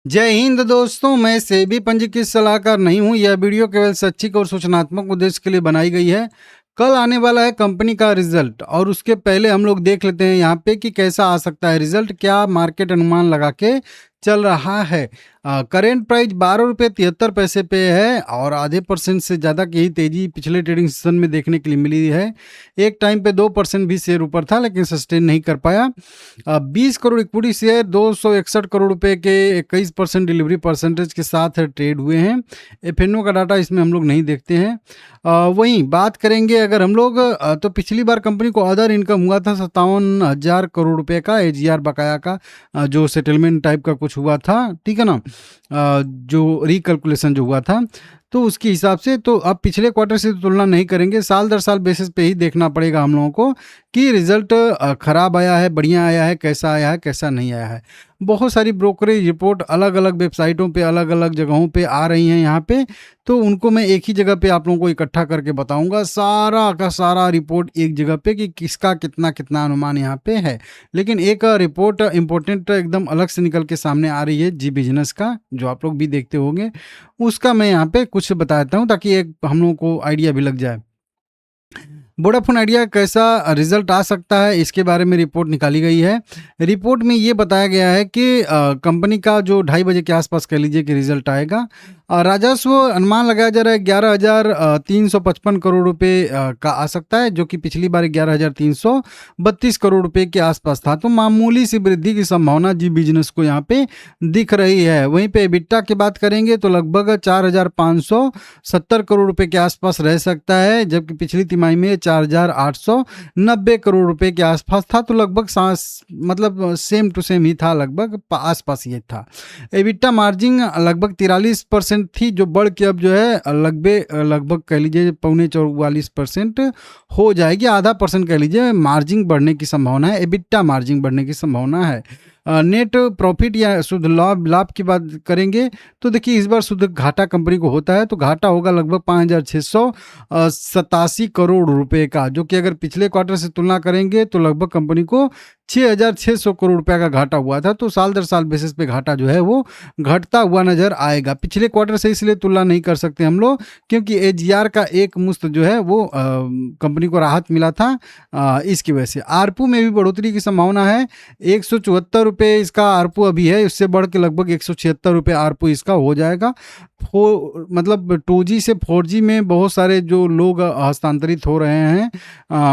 जय हिंद दोस्तों, मैं सेबी पंजीकृत सलाहकार नहीं हूँ। यह वीडियो केवल शैक्षिक और सूचनात्मक उद्देश्य के लिए बनाई गई है। कल आने वाला है कंपनी का रिजल्ट और उसके पहले हम लोग देख लेते हैं यहाँ पे कि कैसा आ सकता है रिजल्ट, क्या मार्केट अनुमान लगा के चल रहा है। करेंट प्राइस 12 रुपये 73 पैसे पे है और आधे परसेंट से ज़्यादा की ही तेज़ी पिछले ट्रेडिंग सेशन में देखने के लिए मिली है। एक टाइम पे 2% भी शेयर ऊपर था लेकिन सस्टेन नहीं कर पाया। 20 करोड़ इक्विटी शेयर 261 करोड़ रुपए के 21% डिलीवरी परसेंटेज के साथ ट्रेड हुए हैं। एफएनओ का डाटा इसमें हम लोग नहीं देखते हैं। वहीं बात करेंगे अगर हम लोग तो पिछली बार कंपनी को अदर इनकम हुआ था 57,000 करोड़ रुपए का एजीआर बकाया का, जो सेटलमेंट टाइप का कुछ हुआ था, ठीक है ना, जो रिकैलकुलेशन जो हुआ था तो उसके हिसाब से। तो अब पिछले क्वार्टर से तुलना नहीं करेंगे, साल दर साल बेसिस पे ही देखना पड़ेगा हम लोगों को कि रिजल्ट खराब आया है, बढ़िया आया है, कैसा आया है, कैसा नहीं आया है। बहुत सारी ब्रोकरेज रिपोर्ट अलग अलग वेबसाइटों पे अलग अलग जगहों पे आ रही हैं यहाँ पे, तो उनको मैं एक ही जगह पे आप लोगों को इकट्ठा करके बताऊंगा, सारा का सारा रिपोर्ट एक जगह पे कि किसका कितना कितना अनुमान यहाँ पे है। लेकिन एक रिपोर्ट इम्पोर्टेंट एकदम अलग से निकल के सामने आ रही है जी बिजनेस का, जो आप लोग भी देखते होंगे, उसका मैं यहाँ पे कुछ बताता हूँ ताकि एक हम लोगों को आइडिया भी लग जाए। वोडाफोन आइडिया कैसा रिजल्ट आ सकता है इसके बारे में रिपोर्ट निकाली गई है। रिपोर्ट में ये बताया गया है कि कंपनी का जो 2:30 बजे के आसपास कह लीजिए कि रिजल्ट आएगा। राजस्व अनुमान लगाया जा रहा है 11,355 करोड़ रुपए का आ सकता है, जो कि पिछली बार 11,332 करोड़ रुपए के आसपास था। तो मामूली सी वृद्धि की संभावना जी बिजनेस को यहाँ पे दिख रही है। वहीं पे एबिटा की बात करेंगे तो लगभग 4,570 करोड़ रुपए के आसपास रह सकता है, जबकि पिछली तिमाही में 4,890 करोड़ रुपए के आसपास था। तो लगभग मतलब सेम टू सेम ही था, लगभग आसपास ही था। एबिटा मार्जिन लगभग 43% थी, जो बढ़ के अब जो है लगभग कह लीजिए 43.44% हो जाएगी। आधा परसेंट कह लीजिए मार्जिन बढ़ने की संभावना है, एबिटा मार्जिन बढ़ने की संभावना है। नेट प्रॉफिट या शुद्ध लाभ की बात करेंगे तो देखिए इस बार शुद्ध घाटा कंपनी को होता है, तो घाटा होगा लगभग 5,687 करोड़ रुपए का, जो कि अगर पिछले क्वार्टर से तुलना करेंगे तो लगभग कंपनी को 6,600 करोड़ रुपए का घाटा हुआ था। तो साल दर साल बेसिस पे घाटा जो है वो घटता हुआ नजर आएगा। पिछले क्वार्टर से इसलिए तुलना नहीं कर सकते हम लोग क्योंकि एजीआर का एक मुश्त जो है वो कंपनी को राहत मिला था, इसकी वजह से। आरपू में भी बढ़ोतरी की संभावना है। 174 रुपये इसका आरपू अभी है, उससे बढ़ के लगभग 176 रुपये आरपू इसका हो जाएगा। मतलब 2G से 4G में बहुत सारे जो लोग हस्तांतरित हो रहे हैं,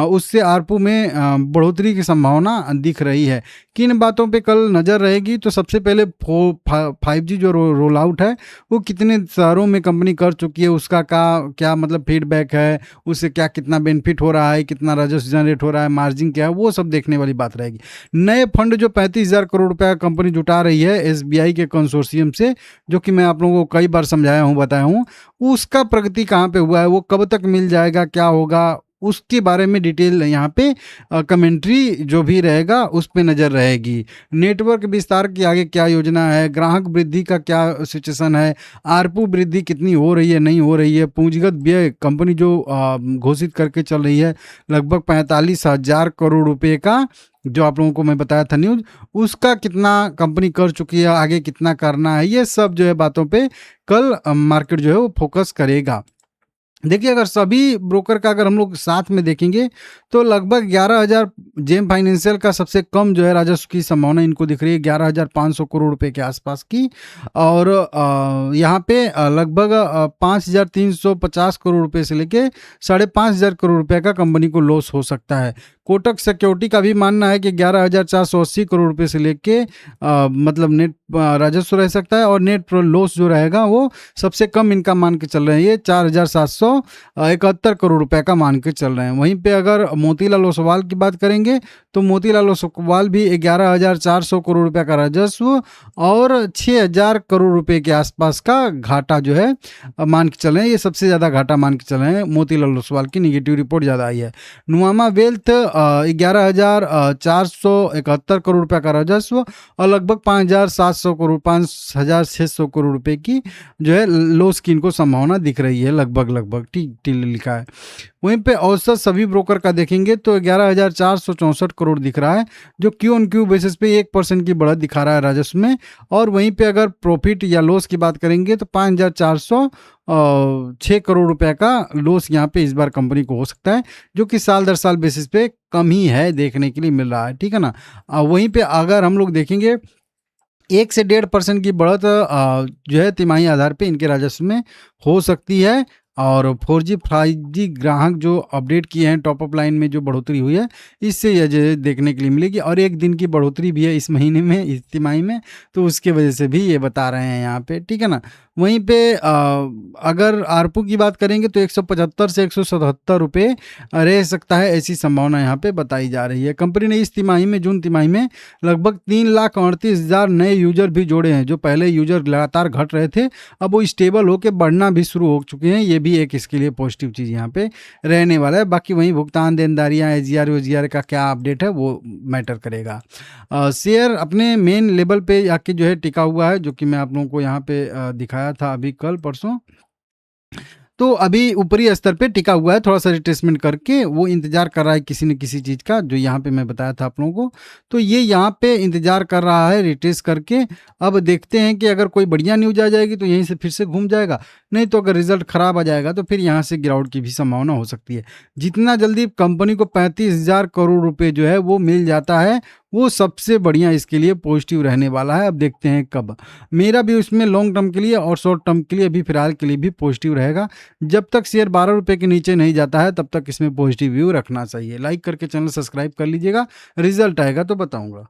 उससे आरपू में बढ़ोतरी की संभावना दिख रही है। किन बातों पे कल नज़र रहेगी तो सबसे पहले 5G जो रोल आउट है वो कितने शहरों में कंपनी कर चुकी है, उसका क्या मतलब फीडबैक है, उससे क्या कितना बेनिफिट हो रहा है, कितना राजस्व जनरेट हो रहा है, मार्जिन क्या है, वो सब देखने वाली बात रहेगी। नए फंड जो 35,000 करोड़ रुपये का कंपनी जुटा रही है SBI के कंसोर्शियम से, जो कि मैं आप लोगों को कई बार समझाया हूँ, बताया हूँ, उसका प्रगति कहाँ पे हुआ है, वो कब तक मिल जाएगा, क्या होगा, उसके बारे में डिटेल यहाँ पे कमेंट्री जो भी रहेगा उस पे नज़र रहेगी। नेटवर्क विस्तार की आगे क्या योजना है, ग्राहक वृद्धि का क्या सिचुएशन है, आरपू वृद्धि कितनी हो रही है, नहीं हो रही है, पूंजीगत व्यय कंपनी जो घोषित करके चल रही है लगभग 45,000 करोड़ रुपए का, जो आप लोगों को मैं बताया था न्यूज़, उसका कितना कंपनी कर चुकी है, आगे कितना करना है, ये सब जो है बातों पे कल मार्केट जो है वो फोकस करेगा। देखिए अगर सभी ब्रोकर का अगर हम लोग साथ में देखेंगे तो लगभग 11,000 जेम फाइनेंशियल का सबसे कम जो है राजस्व की संभावना इनको दिख रही है, 11,500 करोड़ रुपए के आसपास की। और यहाँ पे लगभग 5,350 करोड़ रुपए से लेके 5,500 करोड़ रुपए का कंपनी को लॉस हो सकता है। कोटक सिक्योरिटी का भी मानना है कि 11,480 करोड़ रुपए से लेके मतलब नेट राजस्व रह सकता है, और नेट लॉस जो रहेगा वो सबसे कम इनका मान के चल रहे हैं, ये 4,771 करोड़ रुपए का मान के चल रहे हैं। वहीं पे अगर मोतीलाल ओसवाल की बात करेंगे तो मोतीलाल ओसवाल भी 11,400 करोड़ रुपए का राजस्व और 6,000 करोड़ रुपए के आसपास का घाटा जो है मान के चल रहे हैं। ये सबसे ज़्यादा घाटा मान के चल रहे हैं, मोतीलाल ओसवाल की निगेटिव रिपोर्ट ज़्यादा आई है। नुआमा वेल्थ 11,471 करोड़ रुपए का राजस्व और लगभग 5,600 करोड़ रुपए की जो है लॉस की इनको संभावना दिख रही है, लगभग ठीक लिखा है। वहीं पे औसत सभी ब्रोकर का देखेंगे तो 11,464 करोड़ दिख रहा है, जो क्यू ऑन क्यू बेसिस पे 1% की बढ़त दिखा रहा है राजस्व में। और वहीं पे अगर प्रॉफिट या लॉस की बात करेंगे तो 5,406 करोड़ रुपए का लॉस यहाँ पे इस बार कंपनी को हो सकता है, जो कि साल दर साल बेसिस पे कम ही है, देखने के लिए मिल रहा है, ठीक है ना। वहीं पे अगर हम लोग देखेंगे 1 से 1.5% की बढ़त जो है तिमाही आधार पे इनके राजस्व में हो सकती है। और 4G 5G ग्राहक जो अपडेट किए हैं, टॉप अप लाइन में जो बढ़ोतरी हुई है, इससे यह जो है देखने के लिए मिलेगी। और 1 दिन की बढ़ोतरी भी है इस महीने में, इस तिमाही में, तो उसके वजह से भी ये बता रहे हैं यहाँ पे, ठीक है ना। वहीं पे अगर आरपू की बात करेंगे तो 175 से 177 रुपये रह सकता है, ऐसी संभावना यहाँ पे बताई जा रही है। कंपनी ने इस तिमाही में, जून तिमाही में, लगभग 3,38,000 नए यूजर भी जोड़े हैं। जो पहले यूजर लगातार घट रहे थे, अब वो स्टेबल होकर बढ़ना भी शुरू हो चुके हैं। ये भी एक इसके लिए पॉजिटिव चीज़ यहाँ पे रहने वाला है। बाकी वहीं भुगतान, देनदारियाँ, एजीआर वेजीआर का क्या अपडेट है वो मैटर करेगा। शेयर अपने मेन लेवल पे आके जो है टिका हुआ है, जो कि मैं आप लोगों को यहाँ पे दिखाया था अभी कल परसों। तो अभी ऊपरी स्तर पे टिका हुआ है, थोड़ा सा रिट्रेसमेंट करके वो इंतजार कर रहा है किसी न किसी चीज़ का, जो यहाँ पे मैं बताया था आप लोगों को। तो ये यहाँ पे इंतजार कर रहा है रिट्रेस करके। अब देखते हैं कि अगर कोई बढ़िया न्यूज आ जाएगी तो यहीं से फिर से घूम जाएगा, नहीं तो अगर रिजल्ट खराब आ जाएगा तो फिर यहाँ से गिरावट की भी संभावना हो सकती है। जितना जल्दी कंपनी को 35,000 करोड़ रुपए जो है वो मिल जाता है, वो सबसे बढ़िया इसके लिए पॉजिटिव रहने वाला है। अब देखते हैं कब। मेरा भी उसमें लॉन्ग टर्म के लिए और शॉर्ट टर्म के लिए, अभी फिलहाल के लिए भी पॉजिटिव रहेगा। जब तक शेयर 12 रुपए के नीचे नहीं जाता है तब तक इसमें पॉजिटिव व्यू रखना चाहिए। लाइक करके चैनल सब्सक्राइब कर लीजिएगा, रिजल्ट आएगा तो बताऊंगा।